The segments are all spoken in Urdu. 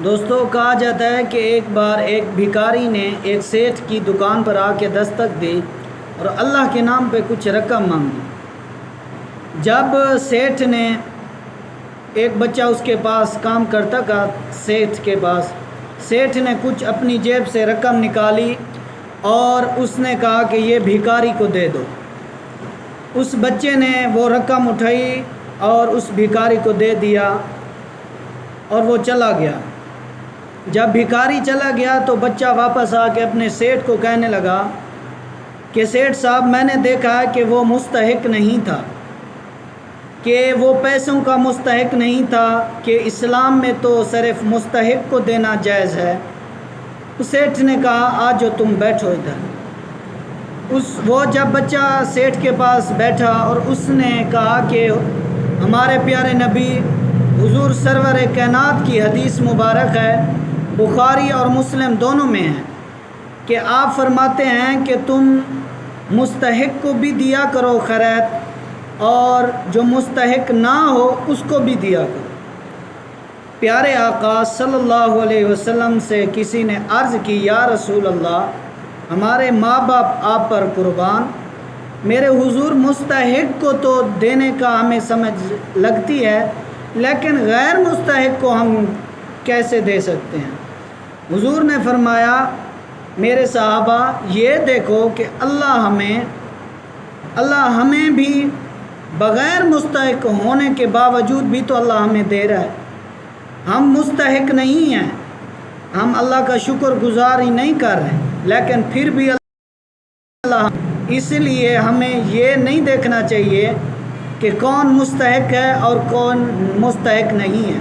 دوستوں، کہا جاتا ہے کہ ایک بار ایک بھکاری نے ایک سیٹھ کی دکان پر آ کے دستک دی اور اللہ کے نام پہ کچھ رقم مانگی۔ جب سیٹھ نے ایک بچہ اس کے پاس کام کرتا کا سیٹھ کے پاس، سیٹھ نے کچھ اپنی جیب سے رقم نکالی اور اس نے کہا کہ یہ بھکاری کو دے دو۔ اس بچے نے وہ رقم اٹھائی اور اس بھکاری کو دے دیا اور وہ چلا گیا۔ جب بھکاری چلا گیا تو بچہ واپس آ کے اپنے سیٹھ کو کہنے لگا کہ سیٹھ صاحب، میں نے دیکھا ہے کہ وہ مستحق نہیں تھا، کہ وہ پیسوں کا مستحق نہیں تھا، کہ اسلام میں تو صرف مستحق کو دینا جائز ہے۔ اس سیٹھ نے کہا آج جو تم بیٹھو ادھر۔ وہ جب بچہ سیٹھ کے پاس بیٹھا اور اس نے کہا کہ ہمارے پیارے نبی حضور سرور کائنات کی حدیث مبارک ہے، بخاری اور مسلم دونوں میں ہے، کہ آپ فرماتے ہیں کہ تم مستحق کو بھی دیا کرو خیرات، اور جو مستحق نہ ہو اس کو بھی دیا کرو۔ پیارے آقا صلی اللہ علیہ وسلم سے کسی نے عرض کی، یا رسول اللہ، ہمارے ماں باپ آپ پر قربان، میرے حضور مستحق کو تو دینے کا ہمیں سمجھ لگتی ہے، لیکن غیر مستحق کو ہم کیسے دے سکتے ہیں؟ حضور نے فرمایا، میرے صحابہ یہ دیکھو کہ اللہ ہمیں بھی بغیر مستحق ہونے کے باوجود بھی تو اللہ ہمیں دے رہا ہے۔ ہم مستحق نہیں ہیں، ہم اللہ کا شکر گزار ہی نہیں کر رہے، لیکن پھر بھی اللہ، اس لیے ہمیں یہ نہیں دیکھنا چاہیے کہ کون مستحق ہے اور کون مستحق نہیں ہے،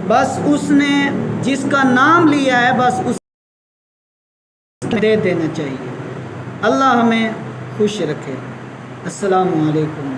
بس اس نے جس کا نام لیا ہے بس اس دے دینا چاہیے۔ اللہ ہمیں خوش رکھے۔ السلام علیکم۔